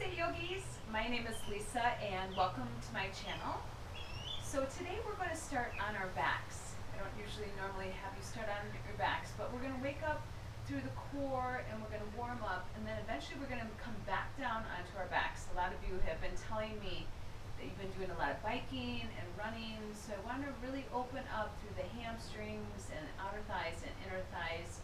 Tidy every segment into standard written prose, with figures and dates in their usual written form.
Namaste yogis, my name is Lisa and welcome to my channel. So today we're going to start on our backs. I don't usually normally have you start on your backs, but we're going to wake up through the core and we're going to warm up, and then eventually we're going to come back down onto our backs. A lot of you have been telling me that you've been doing a lot of biking and running, so I want to really open up through the hamstrings and outer thighs and inner thighs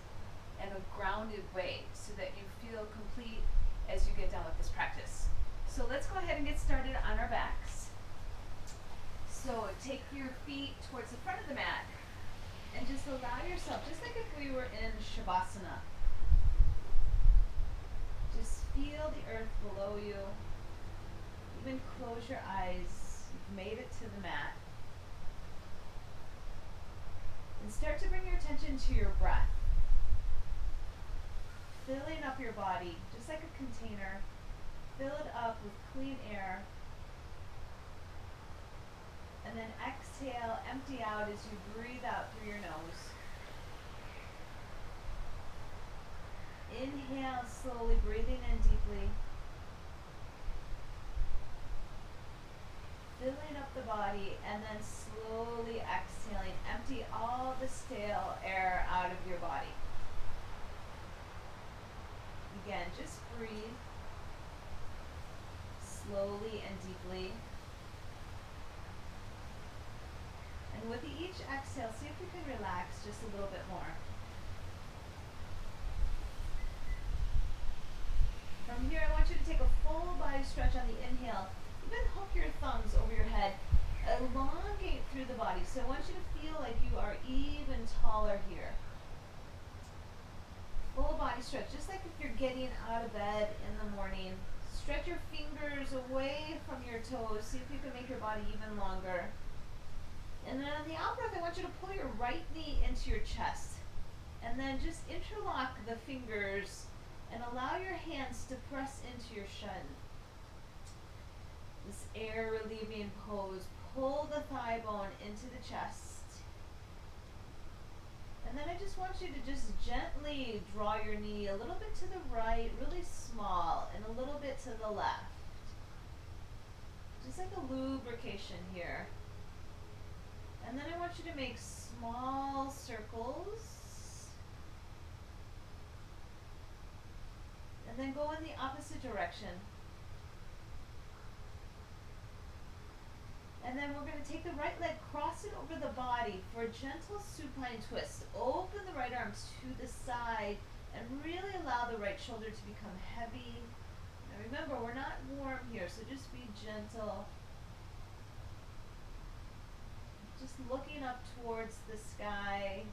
in a grounded way so that you feel complete as you get done with this practice. So let's go ahead and get started on our backs. So take your feet towards the front of the mat and just allow yourself, just like if we were in Shavasana, just feel the earth below you. Even close your eyes. You've made it to the mat. And start to bring your attention to your breath. Filling up your body, just like a container. Fill it up with clean air. And then exhale, empty out as you breathe out through your nose. Inhale, slowly breathing in deeply. Filling up the body, and then slowly exhaling. Empty all the stale air out of your body. Again, just breathe slowly and deeply. And with each exhale, see if you can relax just a little bit more. From here, I want you to take a full body stretch on the inhale. Even hook your thumbs over your head. Elongate through the body. So I want you to feel like you are even taller here. Full body stretch, just like if you're getting out of bed in the morning. Stretch your fingers away from your toes. See if you can make your body even longer. And then on the out breath, I want you to pull your right knee into your chest. And then just interlock the fingers and allow your hands to press into your shin. This air relieving pose. Pull the thigh bone into the chest. And then I just want you to just gently draw your knee a little bit to the right, really small, and a little bit to the left. Just like a lubrication here. And then I want you to make small circles. And then go in the opposite direction. And then we're going to take the right leg, cross it over the body for a gentle supine twist. Open the right arms to the side and really allow the right shoulder to become heavy. Now remember, we're not warm here, so just be gentle. Just looking up towards the sky.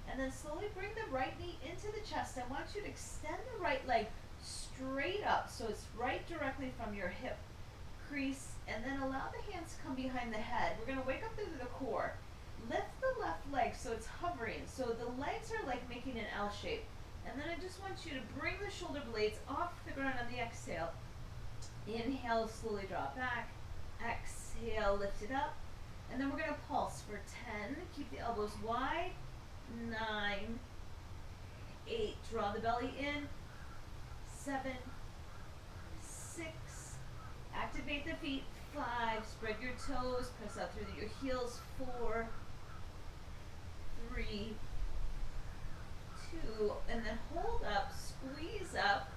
And then slowly bring the right knee into the chest. I want you to extend the right leg straight up so it's right directly from your hip crease, and then allow the hands to come behind the head. We're going to wake up through the core. Lift the left leg so it's hovering. So the legs are like making an L shape. And then I just want you to bring the shoulder blades off the ground on the exhale. Inhale, slowly draw back. Exhale, lift it up. And then we're going to pulse for 10. Keep the elbows wide. 9, 8. Draw the belly in. 7, 6. Activate the feet. 5. Spread your toes. Press out through your heels. 4, 3, 2. And then hold up. Squeeze up.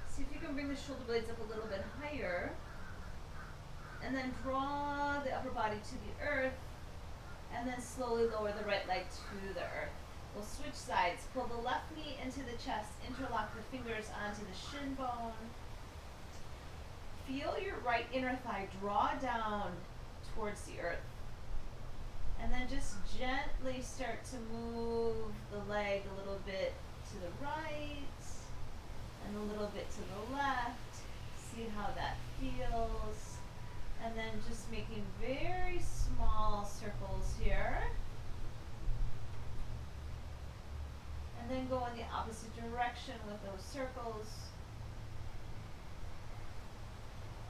See if you can bring the shoulder blades up a little bit higher. And then draw the upper body to the earth. And then slowly lower the right leg to the earth. We'll switch sides. Pull the left knee into the chest. Interlock the fingers onto the shin bone. Feel your right inner thigh draw down towards the earth. And then just gently start to move the leg a little bit to the right and a little bit to the left. See how that feels. And then just making very small circles here. And then go in the opposite direction with those circles.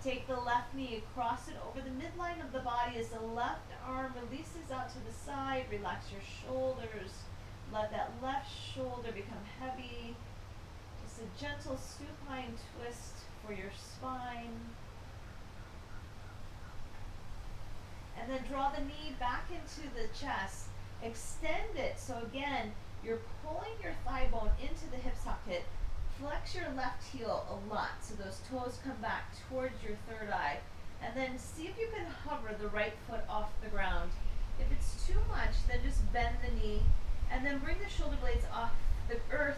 Take the left knee, cross it over the midline of the body as the left arm releases out to the side. Relax your shoulders. Let that left shoulder become heavy. Just a gentle supine twist for your spine. And then draw the knee back into the chest. Extend it. So again, you're pulling your thigh bone into the hip socket. Flex your left heel a lot so those toes come back towards your third eye. And then see if you can hover the right foot off the ground. If it's too much, then just bend the knee and then bring the shoulder blades off the earth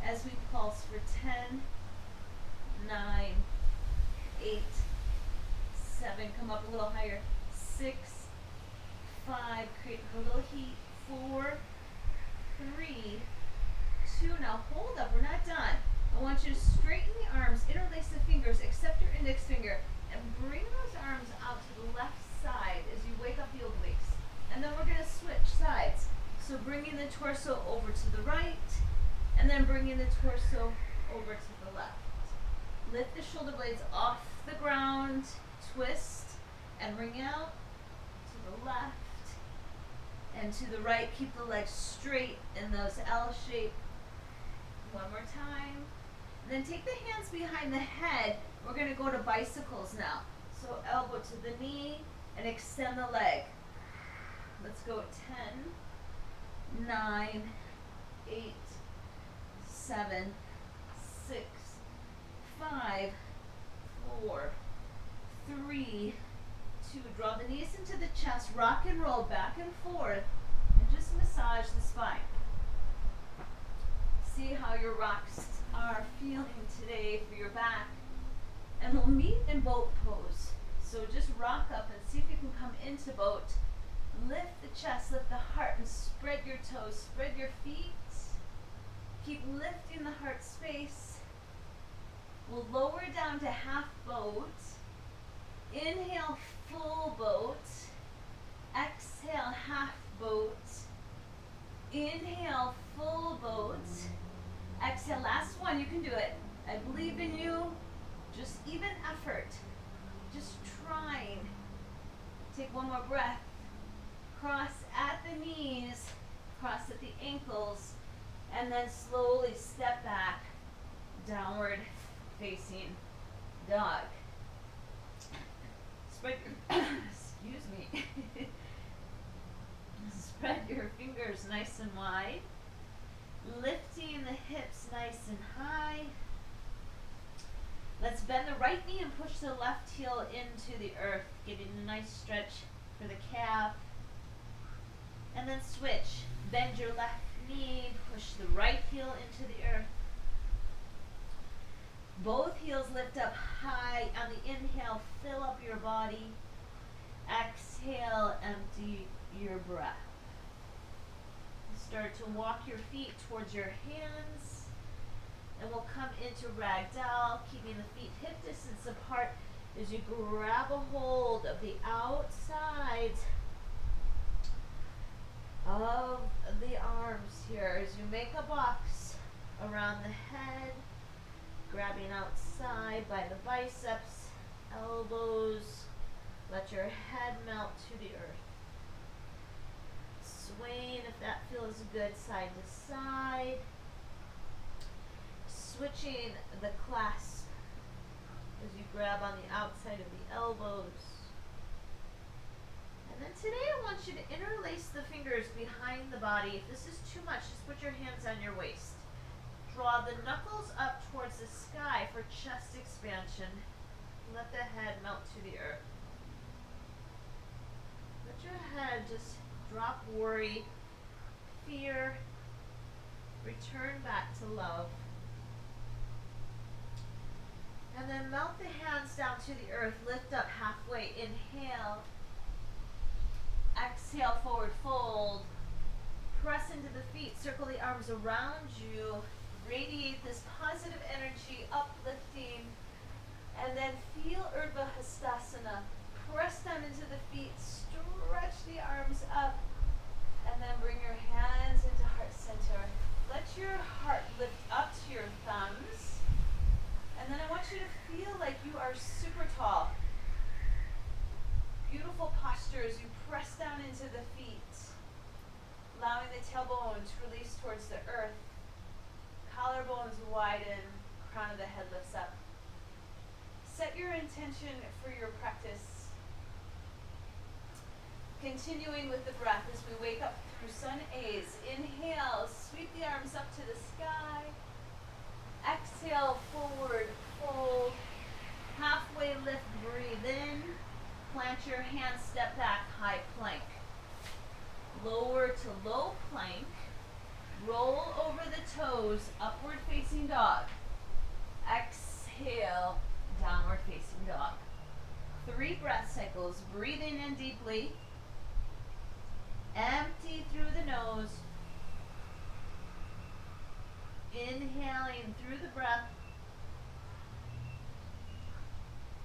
as we pulse for 10, 9, 8, 7, come up a little higher, 6, 5, create a little heat, 4, 3, 2, now hold up, we're not done. I want you to straighten the arms, interlace the fingers, except your index finger, and bring those arms out to the left side as you wake up the obliques. And then we're going to switch sides. So bringing the torso over to the right, and then bringing the torso over to the left. Lift the shoulder blades off the ground, twist, and bring out to the left and to the right. Keep the legs straight in those L shape. One more time. And then take the hands behind the head. We're going to go to bicycles now. So elbow to the knee and extend the leg. Let's go at 10, 9, 8, 7, 6, 5, 4, 3, 2. Draw the knees into the chest, rock and roll back and forth, and just massage the spine. See how your rocks are feeling today for your back. And we'll meet in boat pose. So just rock up and see if you can come into boat. Lift the chest, lift the heart, and spread your toes, spread your feet. Keep lifting the heart space. We'll lower down to half boat. Inhale, full boat. Exhale, half boat. Inhale, full boat. Exhale, last one, you can do it. I believe in you. Just even effort. Just trying. Take one more breath. Cross at the knees, cross at the ankles, and then slowly step back, downward facing dog. Spread your, excuse me. Spread your fingers nice and wide, lifting the hips nice and high. Let's bend the right knee and push the left heel into the earth, giving a nice stretch for the calf. And then switch. Bend your left knee, push the right heel into the earth. Both heels lift up high. On the inhale, fill up your body. Exhale, empty your breath. Start to walk your feet towards your hands. And we'll come into ragdoll, keeping the feet hip distance apart as you grab a hold of the outside of the arms here as you make a box around the head, grabbing outside by the biceps, elbows. Let your head melt to the earth. Swaying if that feels good, side to side. Switching the clasp as you grab on the outside of the elbows. And then today I want you to interlace the fingers behind the body. If this is too much, just put your hands on your waist. Draw the knuckles up towards the sky for chest expansion. Let the head melt to the earth. Let your head just drop worry, fear, return back to love. And then melt the hands down to the earth, lift up halfway, inhale. Exhale, forward fold. Press into the feet, circle the arms around you. Radiate this positive energy, uplifting. And then feel Urdhva Hastasana. Press down into the feet, stretch the arms up. And then bring your hands into heart center. Let your heart lift up to your thumbs. And then I want you to feel like you are super tall. Beautiful posture as you press down into the feet, allowing the tailbone to release towards the earth. Collarbone collarbones widen, crown of the head lifts up. Set your intention for your practice. Continuing with the breath as we wake up through sun A's. Inhale, sweep the arms up to the sky. Exhale, forward, fold. Halfway lift, breathe in. Plant your hands, step back, high plank. Lower to low plank. Roll over the toes, upward facing dog. Exhale, downward facing dog. 3 breath cycles. Breathe in deeply. Empty through the nose. Inhaling through the breath.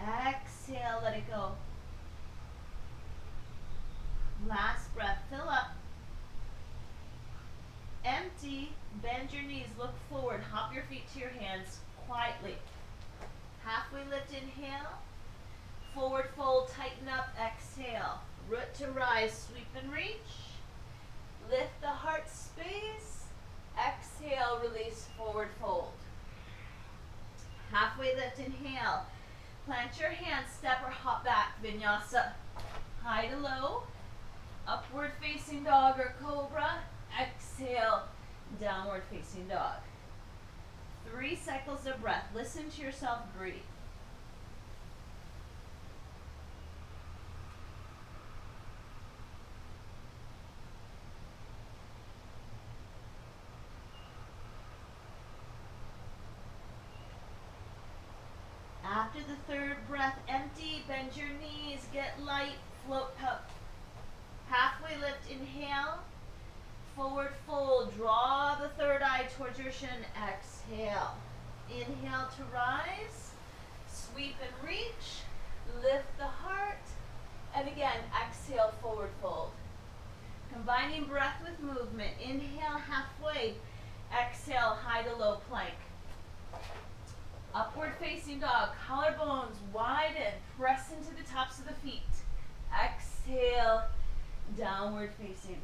Exhale, let it go. Last breath, fill up. Empty, bend your knees, look forward, hop your feet to your hands quietly. Halfway lift, inhale. Forward fold, tighten up, exhale. Root to rise, sweep and reach. Lift the heart space. Exhale, release, forward fold. Halfway lift, inhale. Plant your hands, step or hop back, vinyasa. High to low. Upward facing dog or cobra. Exhale, downward facing dog. 3 cycles of breath. Listen to yourself breathe. After the 3rd breath, empty, bend your knees, get light, float up. Halfway lift, inhale. Forward fold, draw the 3rd eye towards your shin, exhale. Inhale to rise, sweep and reach, lift the heart, and again, exhale, forward fold. Combining breath with movement, inhale halfway, exhale, high to low plank. Upward facing dog, collarbones widen, press into the tops of the feet. Exhale, downward facing.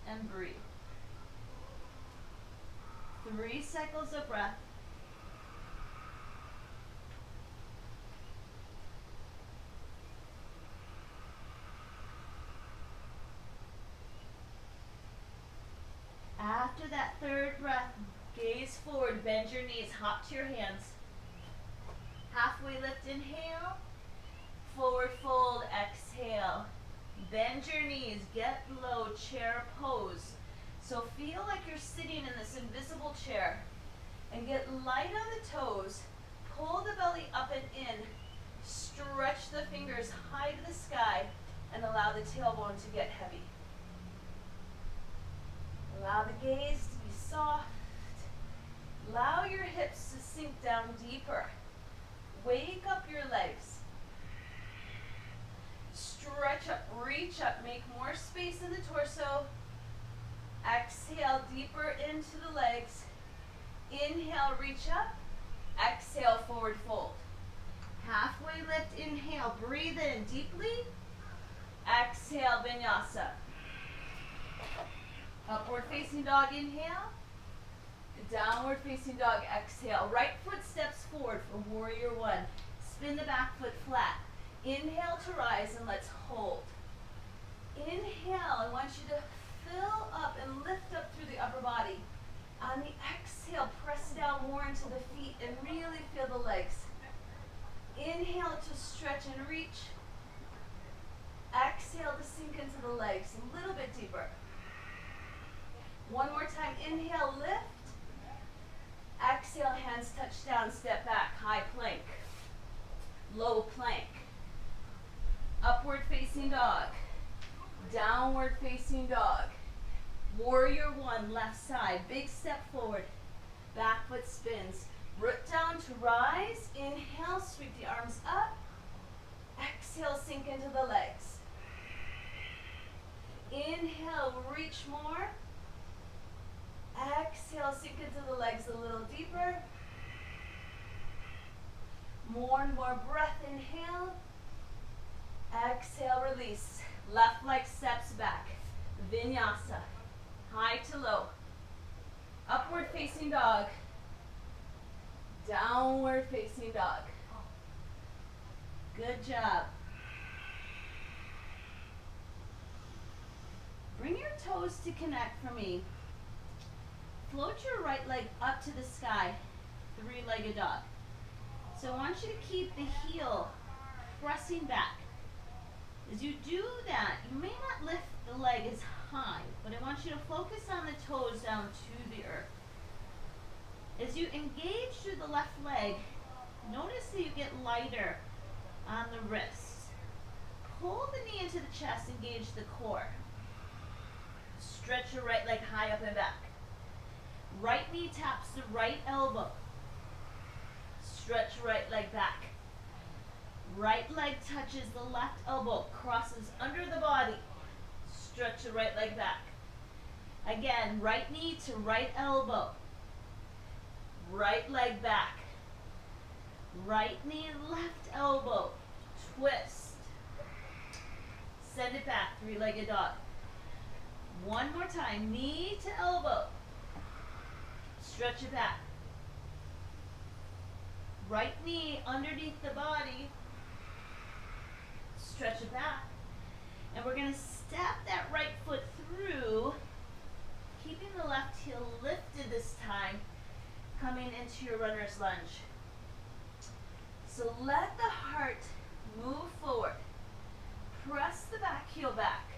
And breathe. 3 cycles of breath. After that 3rd breath, gaze forward, bend your knees, hop to your hands. Halfway lift, inhale. Forward fold, exhale. Bend your knees, get low, chair pose. So feel like you're sitting in this invisible chair and get light on the toes. Pull the belly up and in. Stretch the fingers high to the sky and allow the tailbone to get heavy. Allow the gaze to be soft. Allow your hips to sink down deeper. Wake up your legs. Stretch up, reach up, make more space in the torso. Exhale deeper into the legs. Inhale, reach up. Exhale, forward fold. Halfway lift, inhale, breathe in deeply. Exhale, vinyasa. Upward facing dog, inhale. Downward facing dog, exhale. Right foot steps forward for warrior 1. Spin the back foot flat. Inhale to rise and let's hold. Inhale, I want you to fill up and lift up through the upper body. On the exhale, press down more into the feet and really feel the legs. Inhale to stretch and reach. Exhale to sink into the legs a little bit deeper. One more time, inhale, lift. Exhale, hands touch down, step back, high plank. Low plank. Upward facing dog. Downward facing dog. Warrior 1, left side. Big step forward. Back foot spins. Root down to rise. Inhale, sweep the arms up. Exhale, sink into the legs. Inhale, reach more. Exhale, sink into the legs a little deeper. More and more breath, inhale. Exhale, release. Left leg steps back. Vinyasa. High to low. Upward facing facing dog. Downward facing dog. Good job. Bring your toes to connect for me. Float your right leg up to the sky, three-legged dog. So I want you to keep the heel pressing back. As you do that, you may not lift the leg as high, but I want you to focus on the toes down to the earth. As you engage through the left leg, notice that you get lighter on the wrists. Pull the knee into the chest, engage the core. Stretch your right leg high up and back. Right knee taps the right elbow. Stretch right leg back. Right leg touches the left elbow, crosses under the body. Stretch the right leg back. Again, right knee to right elbow. Right leg back. Right knee, left elbow. Twist. Send it back, three-legged dog. One more time, knee to elbow. Stretch it back. Right knee underneath the body. Stretch it back. And we're going to step that right foot through, keeping the left heel lifted this time, coming into your runner's lunge. So let the heart move forward. Press the back heel back.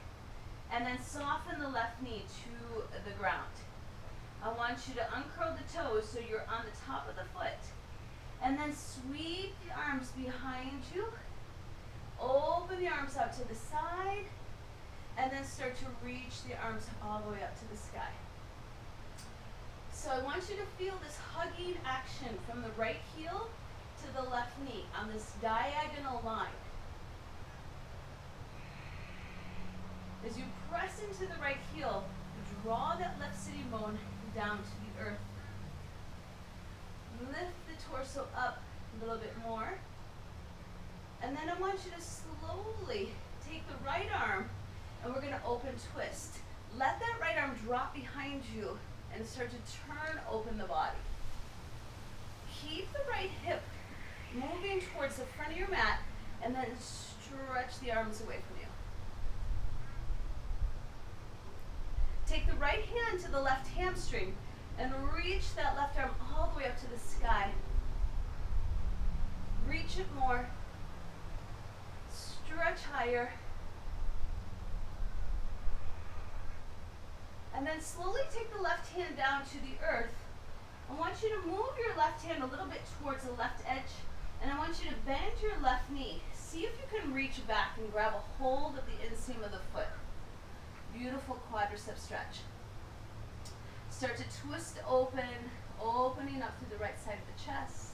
And then soften the left knee to the ground. I want you to uncurl the toes so you're on the top of the foot. And then sweep the arms behind you. Open the arms out to the side. And then start to reach the arms all the way up to the sky. So I want you to feel this hugging action from the right heel to the left knee on this diagonal line. As you press into the right heel, draw that left sitting bone down to the earth. Lift the torso up a little bit more. And then I want you to slowly take the right arm and we're going to open twist. Let that right arm drop behind you and start to turn open the body. Keep the right hip moving towards the front of your mat and then stretch the arms away from you. Take the right hand to the left hamstring and reach that left arm all the way up to the sky. Reach it more. Stretch higher. And then slowly take the left hand down to the earth. I want you to move your left hand a little bit towards the left edge, and I want you to bend your left knee. See if you can reach back and grab a hold of the inseam of the foot. Beautiful quadricep stretch. Start to twist open, opening up through the right side of the chest.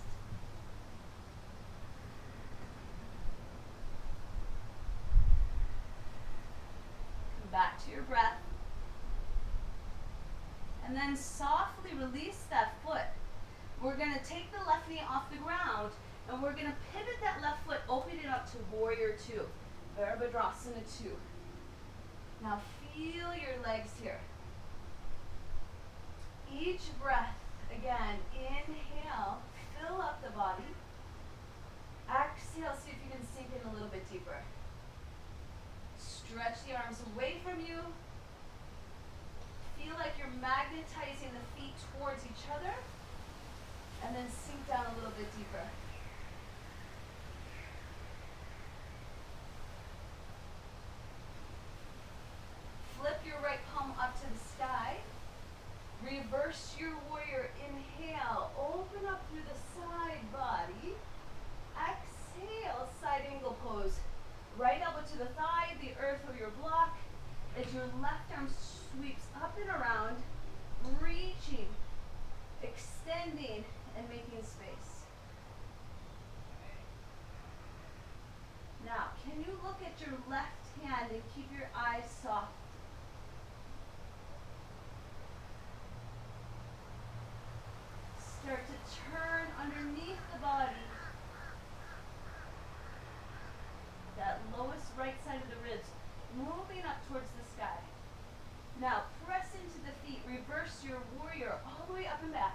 Come back to your breath. And then softly release that foot. We're going to take the left knee off the ground and we're going to pivot that left foot, opening up to warrior two, Virabhadrasana 2. Now feel your legs here. Each breath, again, inhale, fill up the body. Exhale, see if you can sink in a little bit deeper. Stretch the arms away from you. Feel like you're magnetizing the feet towards each other. And then sink down a little bit deeper. Flip your right palm up to the sky. Reverse your warrior. Inhale. Open up through the side body. Exhale, side angle pose. Right elbow to the thigh, the earth or your block. As your left arm sweeps up and around, reaching, extending, and making space. Now, can you look at your left hand and keep your eyes soft? Start to turn underneath the body. That lowest right side of the ribs, moving up towards the sky. Now, press into the feet. Reverse your warrior all the way up and back.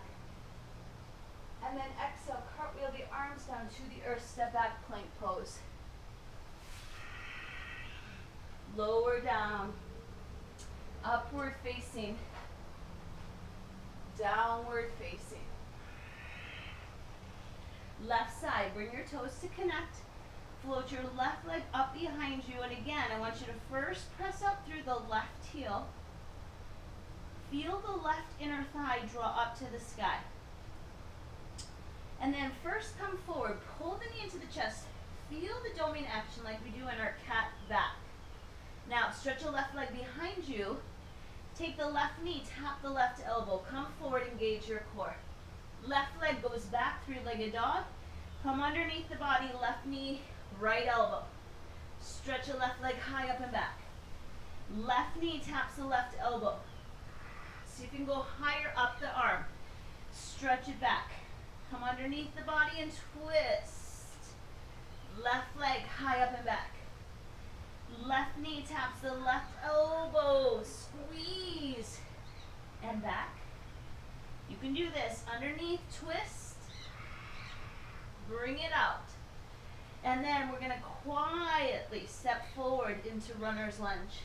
And then exhale, cartwheel the arms down to the earth, step back, plank pose. Lower down, upward facing, downward facing. Left side, bring your toes to connect. Float your left leg up behind you. And again, I want you to first press up through the left heel. Feel the left inner thigh draw up to the sky. And then first come forward, pull the knee into the chest. Feel the doming action like we do in our cat back. Now stretch the left leg behind you. Take the left knee, tap the left elbow. Come forward, engage your core. Left leg goes back, three-legged dog. Come underneath the body, left knee, right elbow. Stretch the left leg high up and back. Left knee taps the left elbow. See if you can go higher up the arm. Stretch it back. Come underneath the body and twist. Left leg high up and back. Left knee taps the left elbow. Squeeze. And back. You can do this. Underneath, twist. Bring it out. And then we're going to quietly step forward into runner's lunge.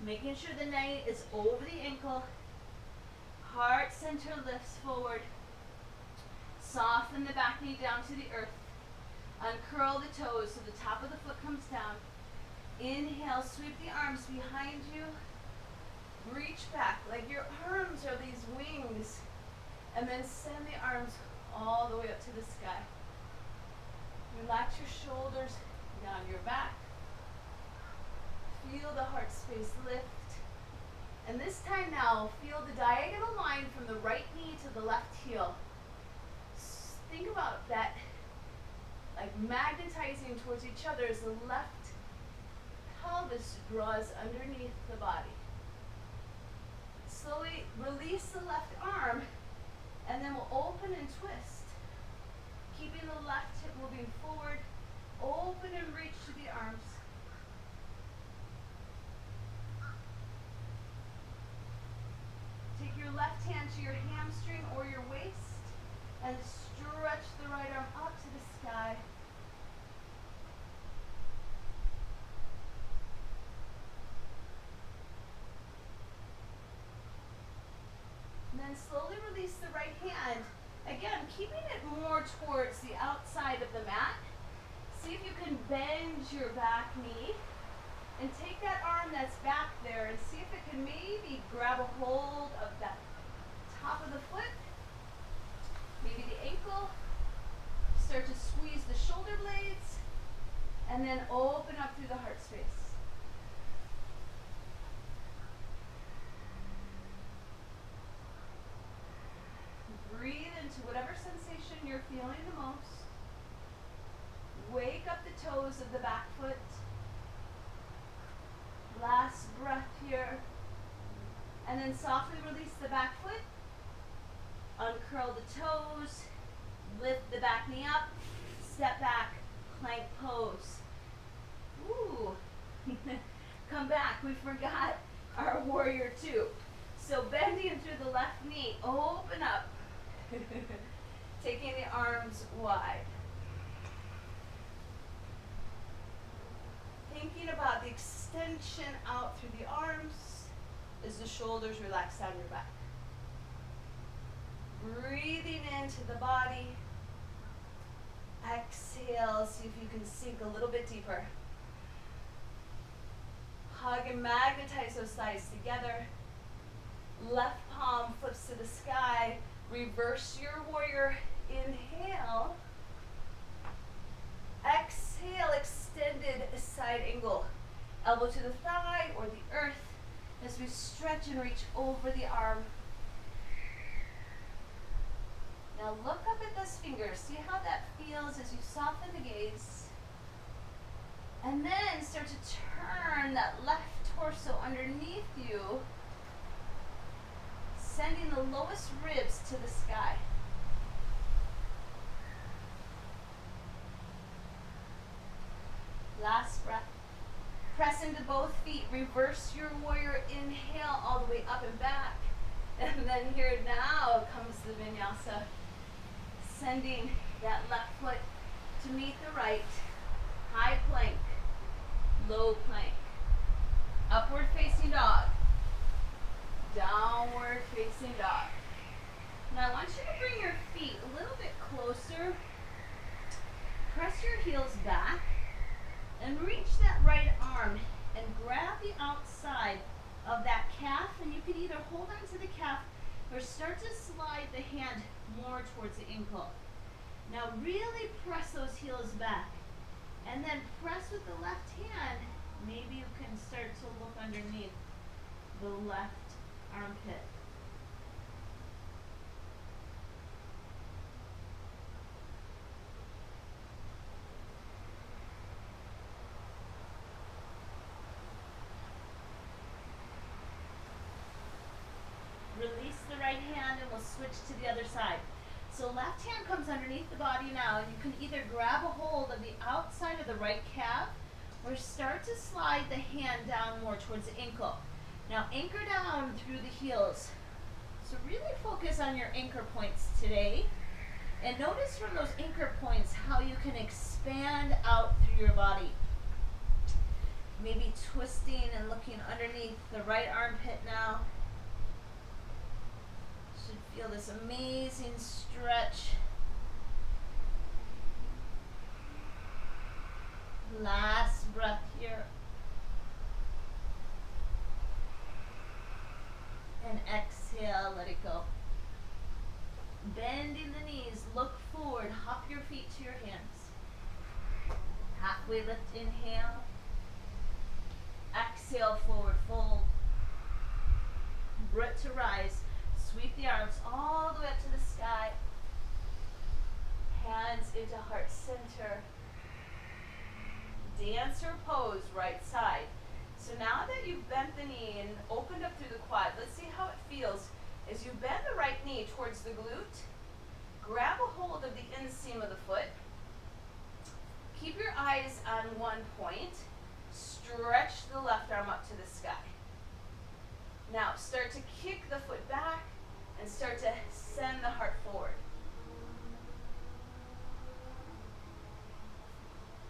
Making sure the knee is over the ankle. Heart center lifts forward. Soften the back knee down to the earth. Uncurl the toes so the top of the foot comes down. Inhale, sweep the arms behind you. Reach back like your arms are these wings. And then send the arms all the way up to the sky. Relax your shoulders down your back. Feel the heart space lift. And this time now, feel the diagonal line from the right knee to the left heel. Think about that, like magnetizing towards each other as the left pelvis draws underneath the body. Slowly release the left arm, and then we'll open and twist. Keeping the left hip moving forward, open and reach to the arms. Take your left hand to your hamstring or your waist and stretch the right arm up to the sky. And then slowly release the right hand. Again, keeping it more towards the outside of the mat. See if you can bend your back knee. And take that arm that's back there and see if it can maybe grab a hold of that top of the foot. Maybe the ankle. Start to squeeze the shoulder blades. And then open up through the heart space. Breathe into whatever sensation you're feeling the most. Wake up the toes of the back foot. Last breath here. And then softly release the back foot. Uncurl the toes. Lift the back knee up. Step back. Plank pose. Ooh. Come back. We forgot our warrior two. So bending through the left knee. Open up. Taking the arms wide. Thinking about the extension out through the arms as the shoulders relax down your back. Breathing into the body. Exhale, see if you can sink a little bit deeper. Hug and magnetize those thighs together. Left palm flips to the sky. Reverse your warrior. Inhale. Exhale, extended side angle. Elbow to the thigh or the earth as we stretch and reach over the arm. Now look up at those fingers. See how that feels as you soften the gaze. And then start to turn that left torso underneath you, sending the lowest ribs to the sky. Last breath. Press into both feet. Reverse your warrior. Inhale all the way up and back. And then here now comes the vinyasa, sending that left foot to meet the right, high plank, low plank, upward facing dog, downward facing dog. Now I want you to bring your feet a little bit closer, press your heels back, and reach that right arm and grab the outside of that calf, and you can either hold onto the calf or start to slide the hand more towards the ankle. Now really press those heels back, and then press with the left hand. Maybe you can start to look underneath the left armpit. Release the right hand and we'll switch to the other side. So left hand comes underneath the body now. You can either grab a hold of the outside of the right calf or start to slide the hand down more towards the ankle. Now anchor down through the heels. So really focus on your anchor points today. And notice from those anchor points how you can expand out through your body. Maybe twisting and looking underneath the right armpit now. Should feel this amazing stretch. Last breath here. And exhale, let it go. Bending the knees, look forward, hop your feet to your hands. Halfway lift, inhale. Exhale, forward fold. Brit to rise. Sweep the arms all the way up to the sky. Hands into heart center. Dancer pose, right side. So now that you've bent the knee and opened up through the quad, let's see how it feels as you bend the right knee towards the glute. Grab a hold of the inseam of the foot. Keep your eyes on one point. Stretch the left arm up to the sky. Now start to kick the foot back and start to send the heart forward.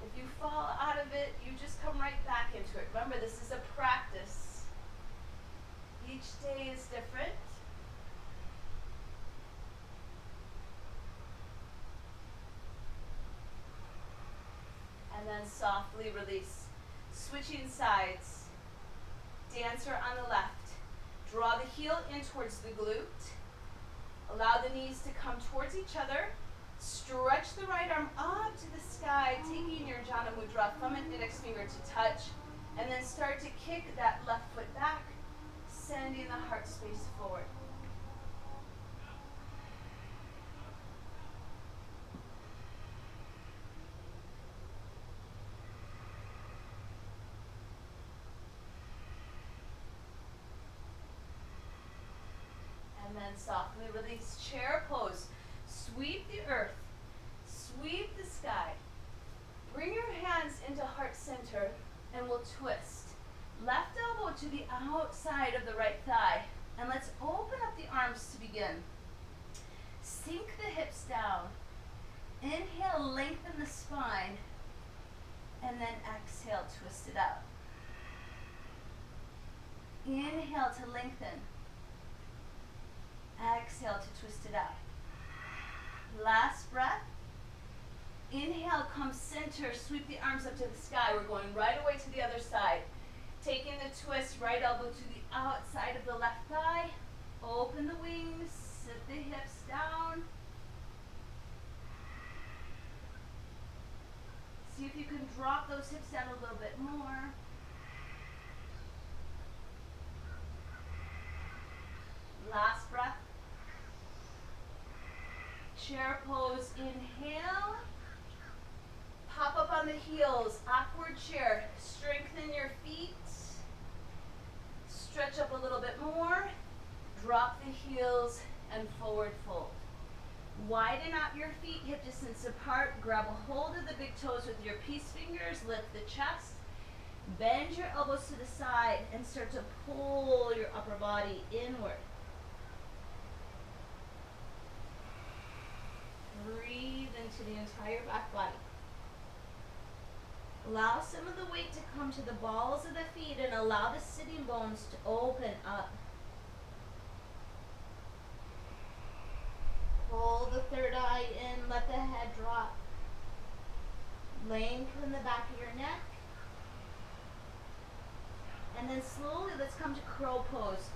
If you fall out of it, you just come right back into it. Remember, this is a practice. Each day is different. And then softly release. Switching sides. Dancer on the left. Draw the heel in towards the glute. Allow the knees to come towards each other. Stretch the right arm up to the sky, taking your Jana Mudra, thumb and index finger to touch. And then start to kick that left foot back, sending the heart space forward. And then softly release, chair pose. Sweep the earth, sweep the sky. Bring your hands into heart center and we'll twist. Left elbow to the outside of the right thigh. And let's open up the arms to begin. Sink the hips down. Inhale, lengthen the spine. And then exhale, twist it out. Inhale to lengthen. Exhale to twist it out. Last breath. Inhale, come center, sweep the arms up to the sky. We're going right away to the other side. Taking the twist, right elbow to the outside of the left thigh. Open the wings, sit the hips down. See if you can drop those hips down a little bit more. Last breath. Chair pose, inhale. Pop up on the heels, awkward chair. Strengthen your feet. Stretch up a little bit more. Drop the heels and forward fold. Widen out your feet, hip distance apart. Grab a hold of the big toes with your peace fingers. Lift the chest. Bend your elbows to the side and start to pull your upper body inward. Allow some of the weight to come to the balls of the feet and allow the sitting bones to open up. Pull the third eye in, let the head drop. Lengthen the back of your neck. And then slowly let's come to crow pose.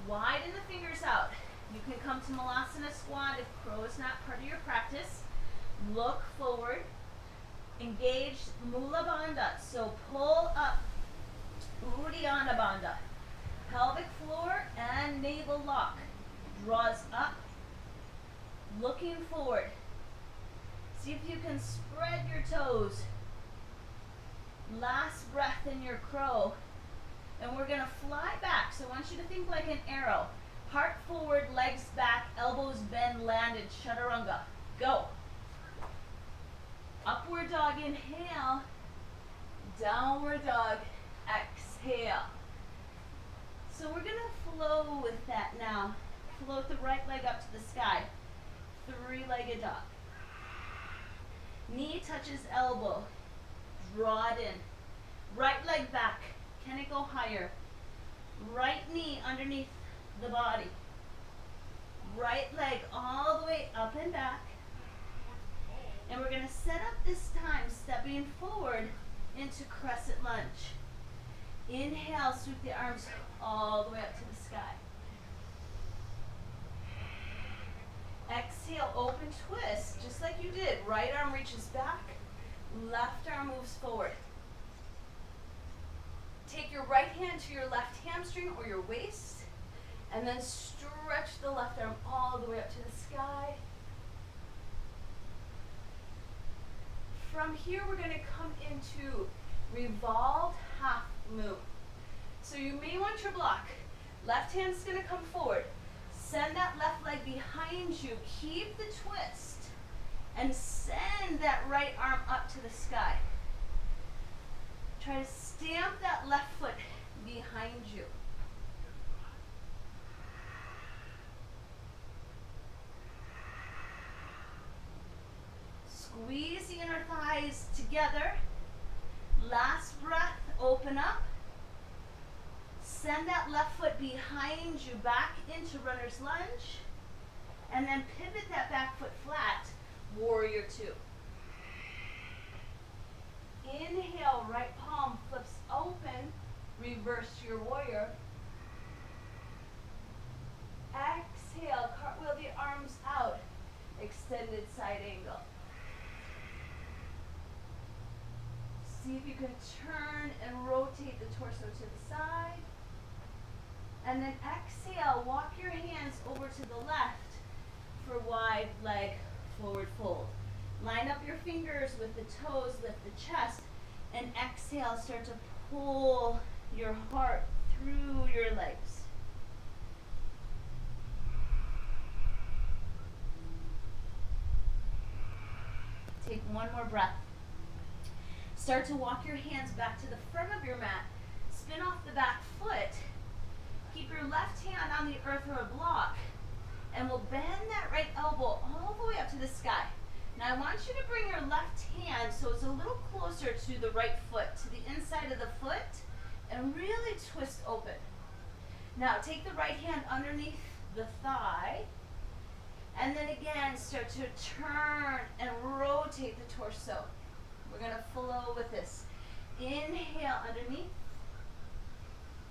Widen the fingers out. You can come to Malasana squat if crow is not part of your practice. Look forward. Engage Mula Bandha. So pull up Uddiyana Bandha. Pelvic floor and navel lock. Draws up. Looking forward. See if you can spread your toes. Last breath in your crow. And we're going to fly back. So I want you to think like an arrow. Heart forward, legs back, elbows bend, landed, chaturanga. Go. Upward dog, inhale. Downward dog, exhale. So we're going to flow with that now. Float the right leg up to the sky. Three-legged dog. Knee touches elbow. Draw it in. Right leg back. Can it go higher? Right knee underneath the body. Right leg all the way up and back. And we're going to set up this time stepping forward into crescent lunge. Inhale, sweep the arms all the way up to the sky. Exhale, open twist, just like you did. Right arm reaches back, left arm moves forward. Take your right hand to your left hamstring or your waist, and then stretch the left arm all the way up to the sky. From here, we're going to come into revolved half moon. So you may want your block. Left hand's going to come forward. Send that left leg behind you. Keep the twist. And send that right arm up to the sky. Try to stamp that left foot behind you. Squeeze the inner thighs together. Last breath, open up. Send that left foot behind you back into runner's lunge. And then pivot that back foot flat, warrior two. Inhale, right palm flips open, reverse your warrior. Exhale, cartwheel the arms out, extended side angle. See if you can turn and rotate the torso to the side. And then exhale, walk your hands over to the left for wide leg forward fold. Line up your fingers with the toes, lift the chest, and exhale, start to pull your heart through your legs. Take one more breath. Start to walk your hands back to the front of your mat. Spin off the back foot. Keep your left hand on the earth or a block. And we'll bend that right elbow all the way up to the sky. Now I want you to bring your left hand so it's a little closer to the right foot, to the inside of the foot, and really twist open. Now take the right hand underneath the thigh, and then again start to turn and rotate the torso. We're going to flow with this. Inhale underneath,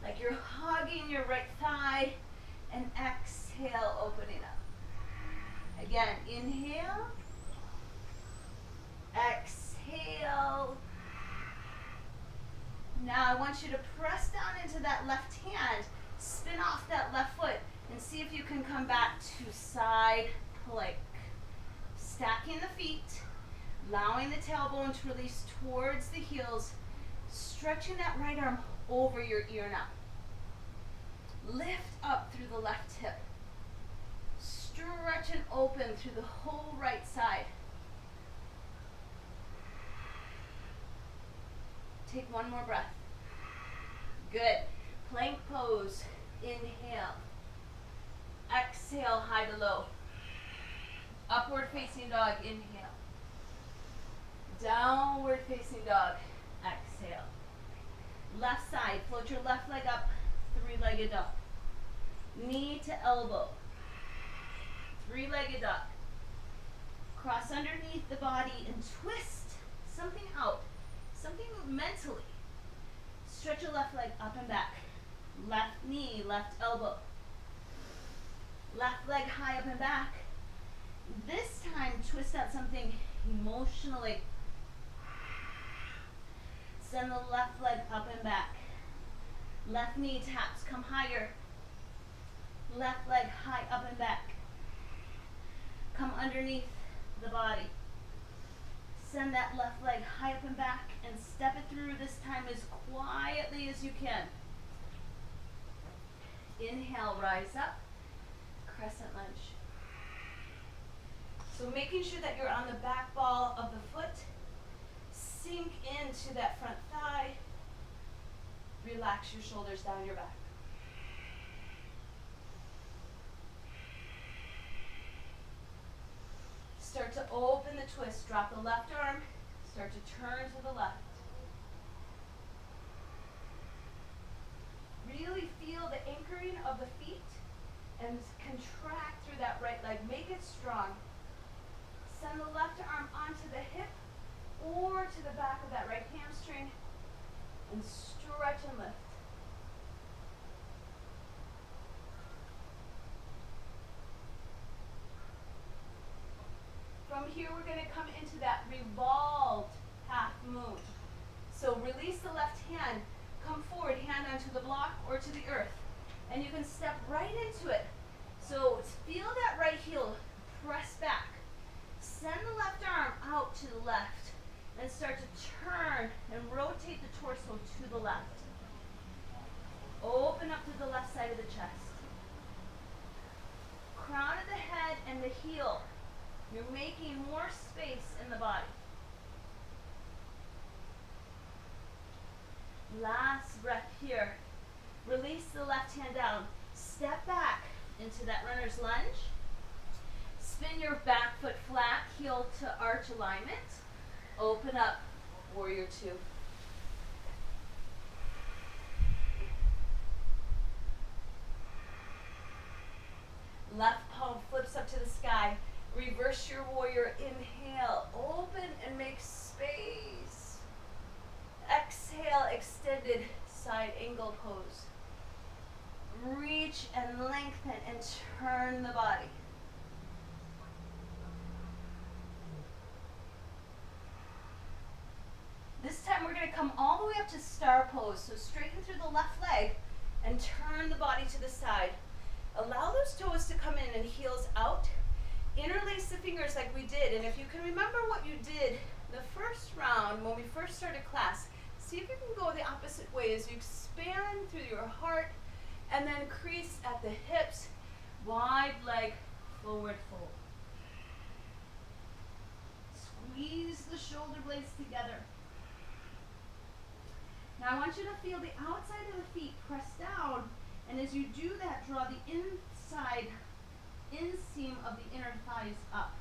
like you're hugging your right thigh, and exhale, opening up. Again, inhale, exhale. Now I want you to press down into that left hand, spin off that left foot, and see if you can come back to side plank. Stacking the feet, allowing the tailbone to release towards the heels, stretching that right arm over your ear now. Lift up through the left hip. Stretch and open through the whole right side. Take one more breath. Good. Plank pose. Inhale. Exhale, high to low. Upward facing dog. Inhale. Downward facing dog. Exhale. Left side, float your left leg up, three-legged dog. Knee to elbow, three-legged dog. Cross underneath the body and twist something out, something mentally. Stretch your left leg up and back. Left knee, left elbow. Left leg high up and back. This time, twist out something emotionally. Send the left leg up and back. Left knee taps, come higher. Left leg high up and back. Come underneath the body. Send that left leg high up and back and step it through this time as quietly as you can. Inhale, rise up, crescent lunge. So making sure that you're on the back ball of the foot, sink into that front thigh, relax your shoulders down your back. Start to open the twist, drop the left arm, start to turn to the left. Really feel the anchoring of the feet and contract through that right leg. Make it strong. Send the left arm onto the hip or to the back of that right hamstring and stretch and lift. From here, we're going to come into that revolved half moon. So release the left hand, come forward, hand onto the block or to the earth. And you can step right into it. So feel that right heel press back. Send the left arm out to the left and start to turn and rotate the torso to the left. Open up to the left side of the chest. Crown of the head and the heel. You're making more space in the body. Last breath here. Release the left hand down. Step back into that runner's lunge. Spin your back foot flat, heel to arch alignment. Open up, warrior two. Left palm flips up to the sky. Reverse your warrior. Inhale, open and make space. Exhale, extended side angle pose. Reach and lengthen and turn the body. This time we're going to come all the way up to star pose. So straighten through the left leg and turn the body to the side. Allow those toes to come in and heels out. Interlace the fingers like we did. And if you can remember what you did the first round when we first started class, see if you can go the opposite way as you expand through your heart and then crease at the hips, wide leg, forward fold. Squeeze the shoulder blades together. Now I want you to feel the outside of the feet press down, and as you do that, draw the inside inseam of the inner thighs up.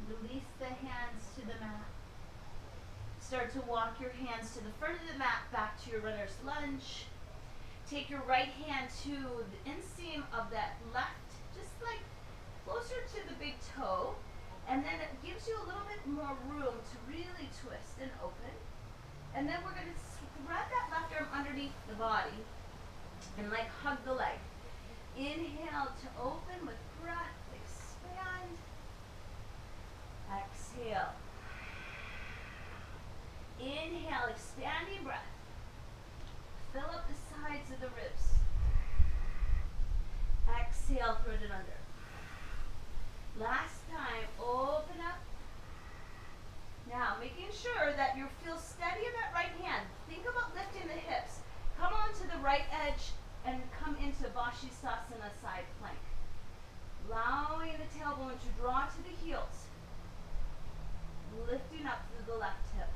Release the hands to the mat. Start to walk your hands to the front of the mat, back to your runner's lunge. Take your right hand to the inseam of that left, just like closer to the big toe. And then it gives you a little bit more room to really twist and open. And then we're going to thread that left arm underneath the body and like hug the leg. Inhale to open with breath, expand. Exhale. Inhale, expanding breath. Fill up the sides of the ribs. Exhale, thread it under. Last time, open up. Now, making sure that you feel steady in that right hand. Think about lifting the hips. Come onto the right edge and come into Vashisthasana side plank. Allowing the tailbone to draw to the heels. Lifting up through the left hip.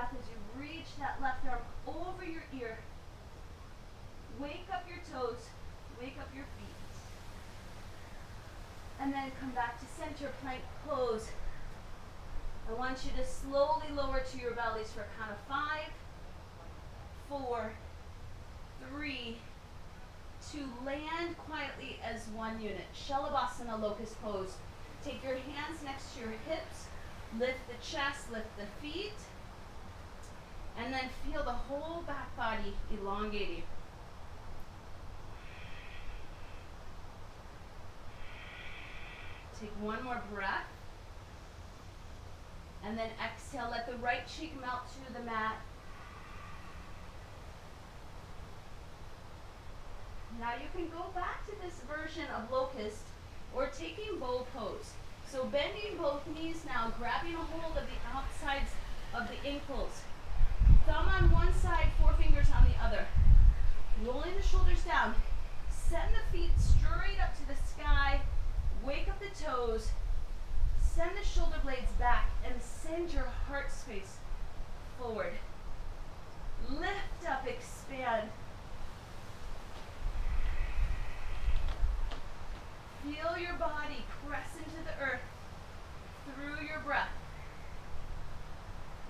breath as you reach that left arm over your ear. Wake up your toes, wake up your feet. And then come back to center plank pose. I want you to slowly lower to your bellies for a count of 5, 4, 3, 2, land quietly as one unit. Shalabhasana, locust pose. Take your hands next to your hips, lift the chest, lift the feet, and then feel the whole back body elongating. Take one more breath, and then exhale. Let the right cheek melt to the mat. Now you can go back to this version of locust or taking bow pose. So bending both knees now, grabbing a hold of the outsides of the ankles. Thumb on one side, 4 fingers on the other. Rolling the shoulders down. Send the feet straight up to the sky. Wake up the toes. Send the shoulder blades back and send your heart space forward. Lift up, expand. Feel your body press into the earth through your breath.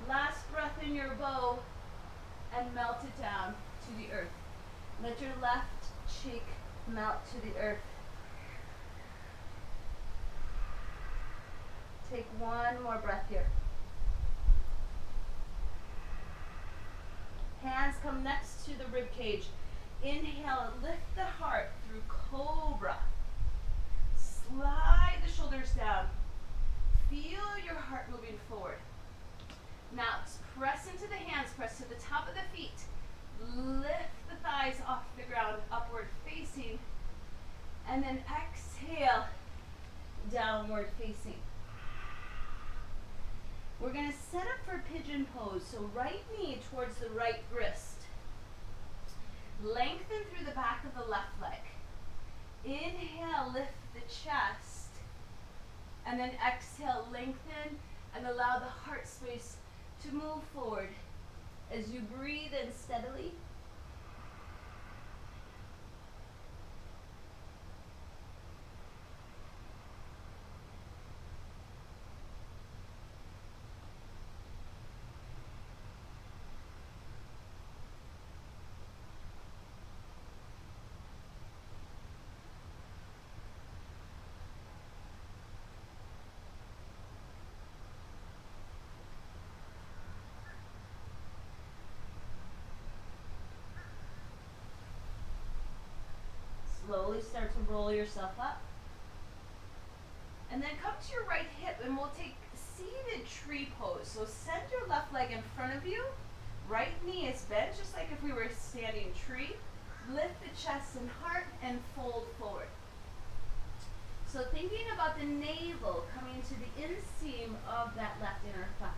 Last breath in your bow and melt it down to the earth. Let your left cheek melt to the earth. Take one more breath here. Hands come next to the rib cage. Inhale, lift the heart through cobra. Slide the shoulders down. Feel your heart moving forward. Now press into the hands, press to the top of the feet. Lift the thighs off the ground, upward facing. And then exhale, downward facing. We're going to set up for pigeon pose. So right knee towards the right wrist. Lengthen through the back of the left leg. Inhale, lift the chest. And then exhale, lengthen and allow the heart space to move forward as you breathe in steadily. Slowly start to roll yourself up. And then come to your right hip and we'll take seated tree pose. So send your left leg in front of you. Right knee is bent just like if we were standing tree. Lift the chest and heart and fold forward. So thinking about the navel coming to the inseam of that left inner thigh.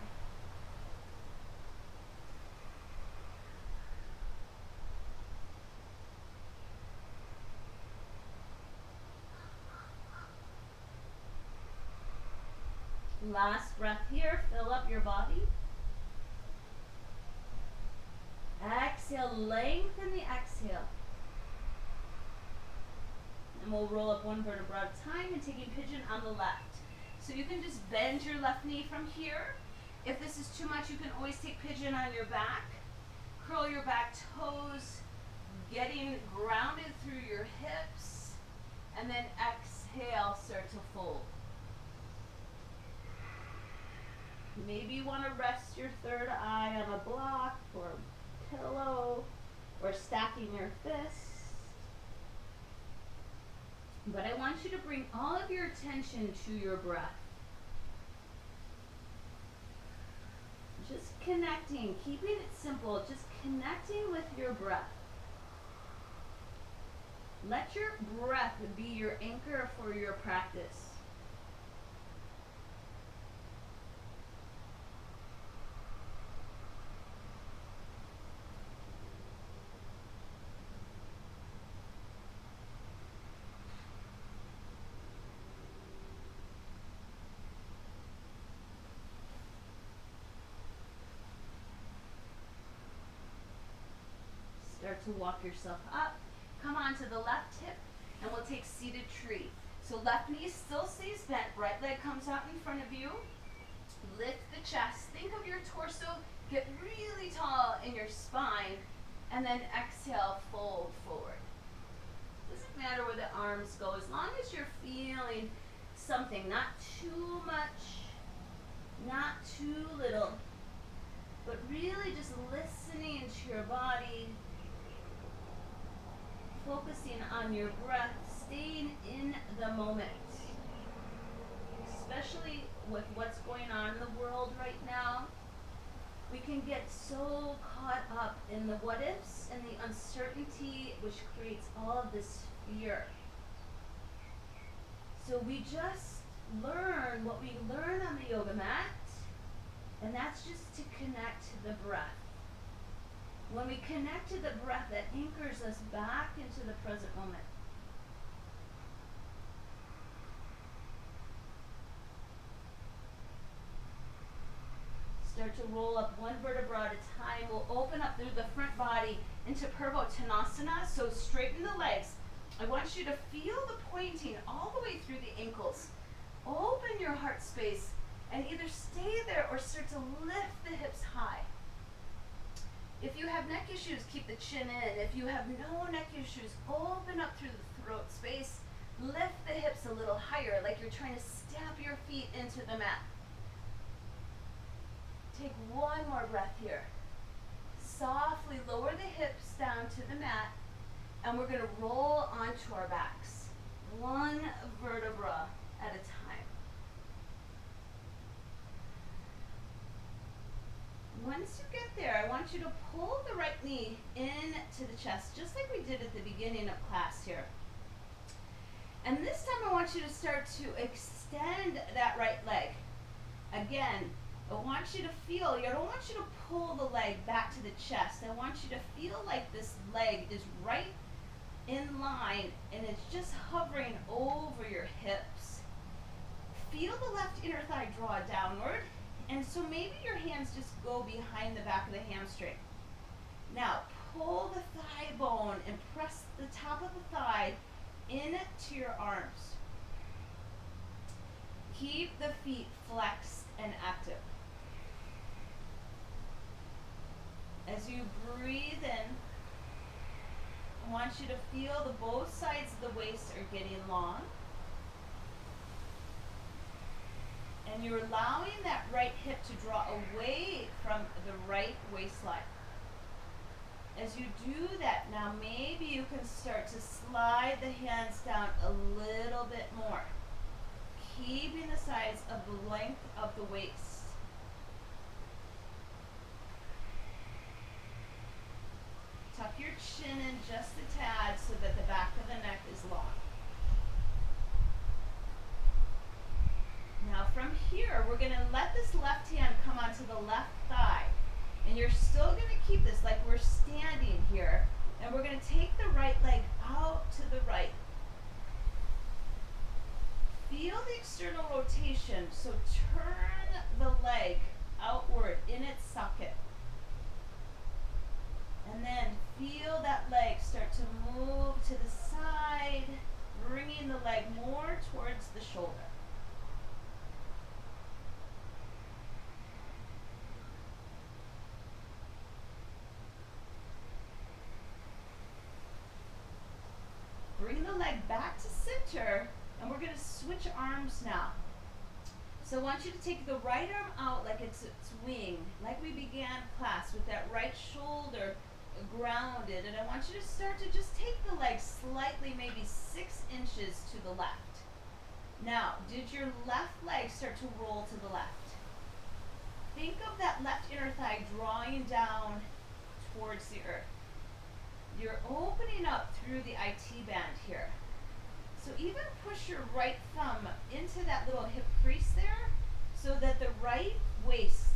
Last breath here, fill up your body. Exhale, lengthen the exhale. And we'll roll up one vertebra at a time and taking pigeon on the left. So you can just bend your left knee from here. If this is too much, you can always take pigeon on your back. Curl your back toes, getting grounded through your hips. And then exhale, start to fold. Maybe you want to rest your third eye on a block or a pillow or stacking your fists. But I want you to bring all of your attention to your breath. Just connecting, keeping it simple, just connecting with your breath. Let your breath be your anchor for your practice. start to walk yourself up. Come onto the left hip, and we'll take seated tree. So left knee still stays bent, right leg comes out in front of you. Lift the chest, think of your torso, get really tall in your spine, and then exhale, fold forward. Doesn't matter where the arms go, as long as you're feeling something, not too much, not too little, but really just listening to your body, focusing on your breath, staying in the moment. Especially with what's going on in the world right now, we can get so caught up in the what ifs and the uncertainty, which creates all of this fear. So we just learn what we learn on the yoga mat, and that's just to connect to the breath. When we connect to the breath, that anchors us back into the present moment. Start to roll up one vertebra at a time. We'll open up through the front body into Purvottanasana, so straighten the legs. I want you to feel the pointing all the way through the ankles. Open your heart space and either stay there or start to lift the hips high. If you have neck issues, keep the chin in. If you have no neck issues, open up through the throat space. Lift the hips a little higher, like you're trying to stamp your feet into the mat. Take one more breath here. Softly lower the hips down to the mat, and we're going to roll onto our backs, one vertebra at a time. Once you get there, I want you to pull the right knee into the chest, just like we did at the beginning of class here. And this time I want you to start to extend that right leg. Again, I want you to feel, I don't want you to pull the leg back to the chest. I want you to feel like this leg is right in line and it's just hovering over your hips. Feel the left inner thigh draw downward, and so maybe your hands just go behind the back of the hamstring. Now pull the thigh bone and press the top of the thigh into your arms. Keep the feet flexed and active. As you breathe in, I want you to feel the both sides of the waist are getting long. And you're allowing that right hip to draw away from the right waistline. As you do that, now maybe you can start to slide the hands down a little bit more, keeping the size of the length of the waist. Tuck your chin in just a tad so that the back of the neck is long. Now from here, we're going to let this left hand come onto the left thigh. And you're still going to keep this like we're standing here. And we're going to take the right leg out to the right. Feel the external rotation. So turn the leg outward in its socket. And then feel that leg start to move to the side, bringing the leg more towards the shoulder. Bring the leg back to center, and we're going to switch arms now. So I want you to take the right arm out like it's wing, like we began class with that right shoulder grounded, and I want you to start to just take the leg slightly, maybe 6 inches to the left. Now, did your left leg start to roll to the left? Think of that left inner thigh drawing down towards the earth. You're opening up through the IT band here. So even push your right thumb into that little hip crease there so that the right waist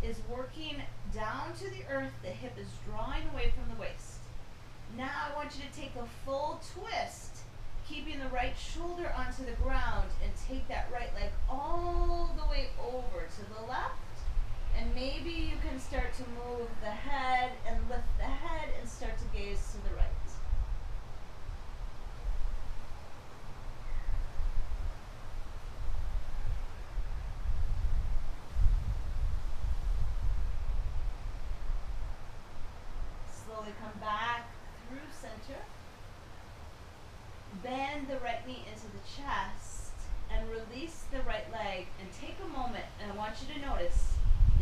is working down to the earth, the hip is drawing away from the waist. Now I want you to take a full twist, keeping the right shoulder onto the ground, and take that right leg all the way over to the left. And maybe you can start to move the head and lift the head and start to gaze slowly come back through center. Bend the right knee into the chest and release the right leg, and take a moment, and I want you to notice,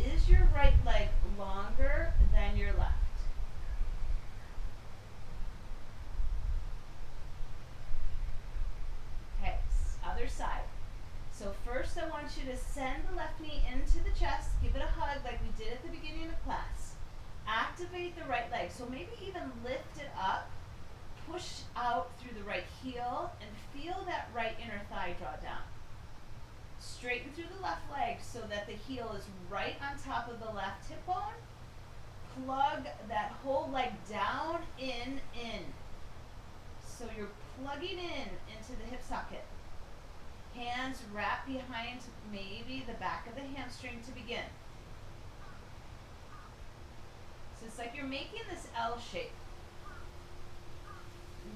is your right leg longer than your left? Okay, other side. So first I want you to send the left knee into the chest, give it a hug like we did at the beginning of class. Activate the right leg, so maybe even lift it up, push out through the right heel, and feel that right inner thigh draw down. Straighten through the left leg so that the heel is right on top of the left hip bone. Plug that whole leg down, in. So you're plugging into the hip socket. Hands wrap behind maybe the back of the hamstring to begin. So it's like you're making this L shape.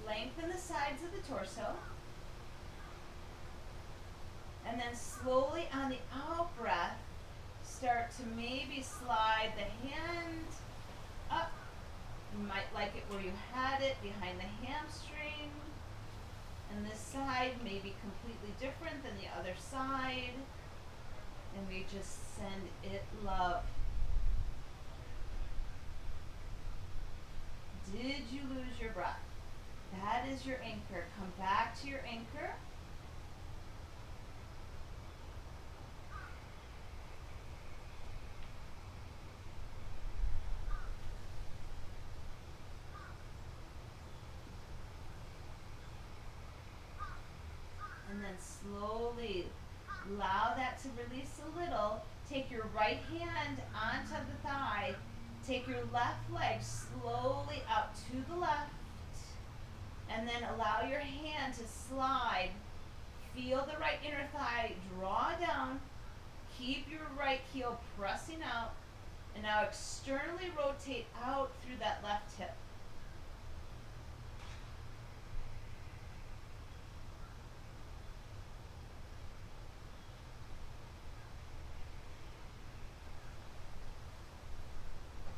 Lengthen the sides of the torso. And then slowly on the out breath, start to maybe slide the hand up. You might like it where you had it, behind the hamstring. And this side may be completely different than the other side. And we just send it love. Did you lose your breath? That is your anchor. Come back to your anchor. And then slowly allow that to release a little. Take your right hand onto the thigh. Take your left leg slowly out to the left. And then allow your hand to slide. Feel the right inner thigh draw down. Keep your right heel pressing out. And now externally rotate out through that left hip.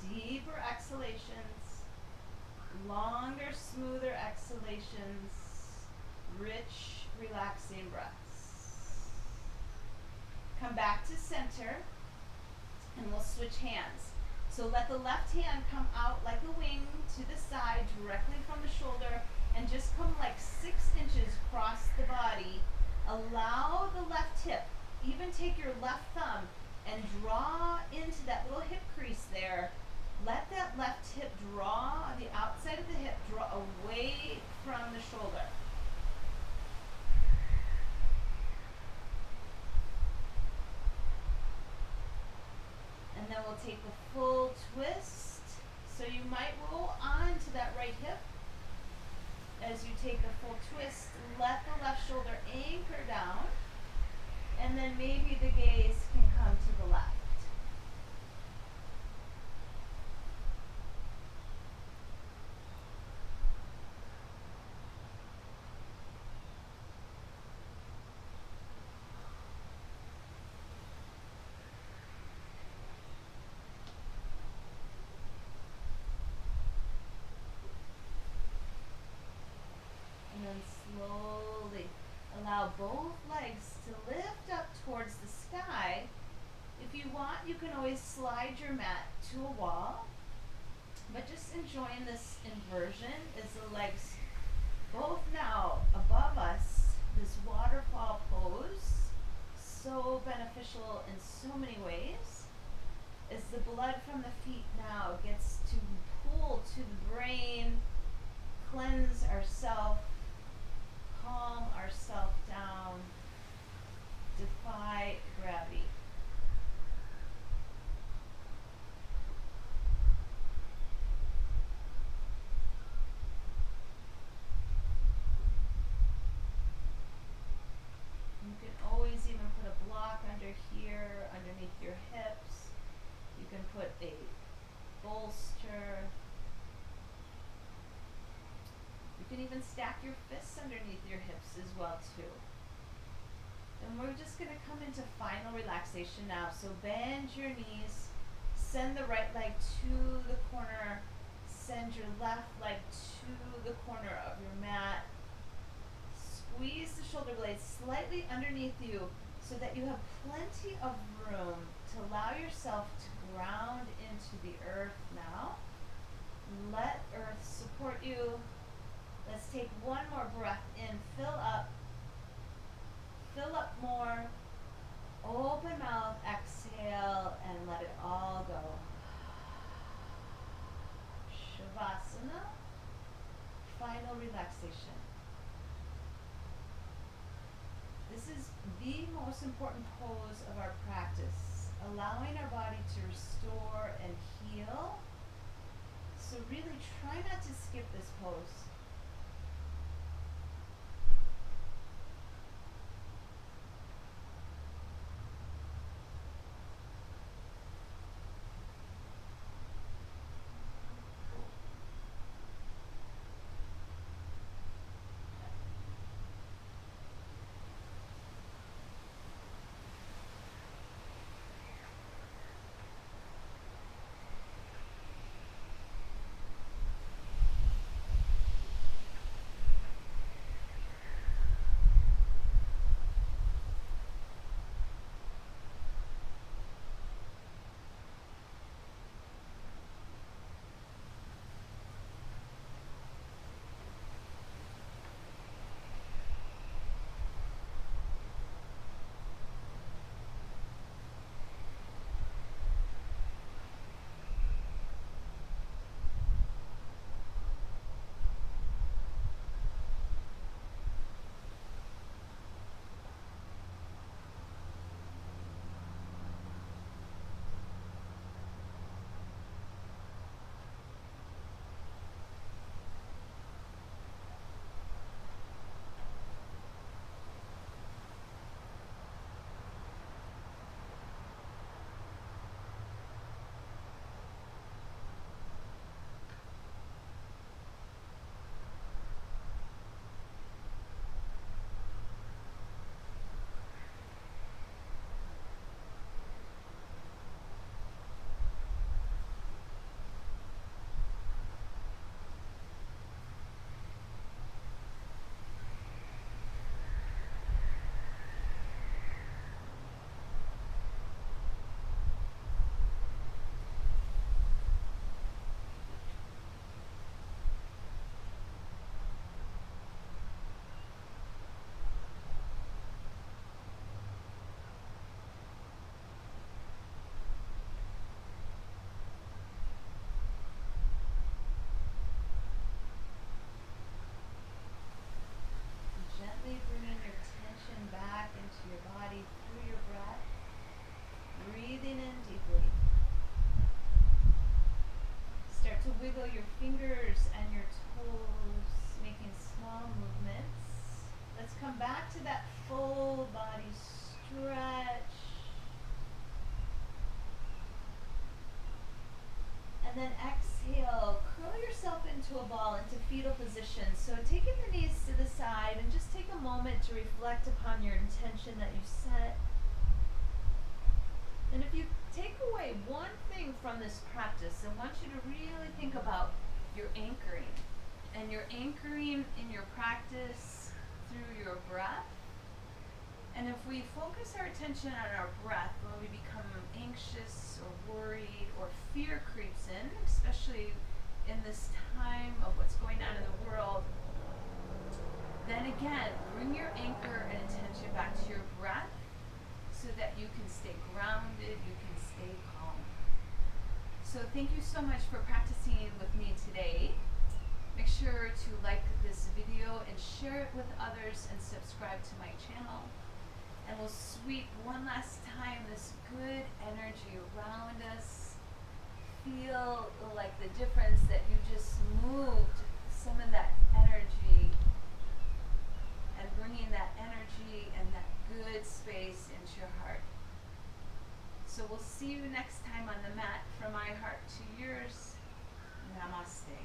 Deeper exhalations, longer, smoother exhalations, rich, relaxing breaths. Come back to center, and we'll switch hands. So let the left hand come out like a wing to the side, directly from the shoulder, and just come like 6 inches across the body. Allow the left hip, even take your left thumb and draw into that little hip crease there. Let that left hip draw, the outside of the hip draw away from the shoulder. And then we'll take the full twist. So you might roll onto that right hip. As you take the full twist, let the left shoulder anchor down. And then maybe the gaze can come to the left. And then slowly allow both legs to lift up towards the sky. If you want, you can always slide your mat to a wall. But just enjoying this inversion as the legs both now above us, this waterfall pose, so beneficial in so many ways. As the blood from the feet now gets to pool to the brain, cleanse ourself, calm ourself down, defy gravity. You can always even put a block under here, underneath your hips. You can put a bolster. You can even stack your fists underneath your hips as well too. And we're just going to come into final relaxation now. So bend your knees, send the right leg to the corner, send your left leg to the corner of your mat. Squeeze the shoulder blades slightly underneath you so that you have plenty of room to allow yourself to ground into the earth now. Let earth support you. Let's take one more breath in. Fill up more. Open mouth, exhale, and let it all go. Shavasana, final relaxation. This is the most important pose of our practice, allowing our body to restore and heal. So really try not to skip this pose. Gently bringing your attention back into your body through your breath. Breathing in deeply. Start to wiggle your fingers and your toes, making small movements. Let's come back to that full body stretch. And then exhale, curl yourself into a ball, into fetal position. So taking the knees to the side and just take a moment to reflect upon your intention that you set. And if you take away one thing from this practice, I want you to really think about your anchoring. And you're anchoring in your practice through your breath. And if we focus our attention on our breath, when we become anxious or worried or fear creeps in, especially in this time of what's going on in the world, then again, bring your anchor and attention back to your breath so that you can stay grounded, you can stay calm. So thank you so much for practicing with me today. Make sure to like this video and share it with others and subscribe to my channel. And we'll sweep one last time this good energy around us. Feel like the difference that you just moved some of that energy and bringing that energy and that good space into your heart. So we'll see you next time on the mat. From my heart to yours, namaste.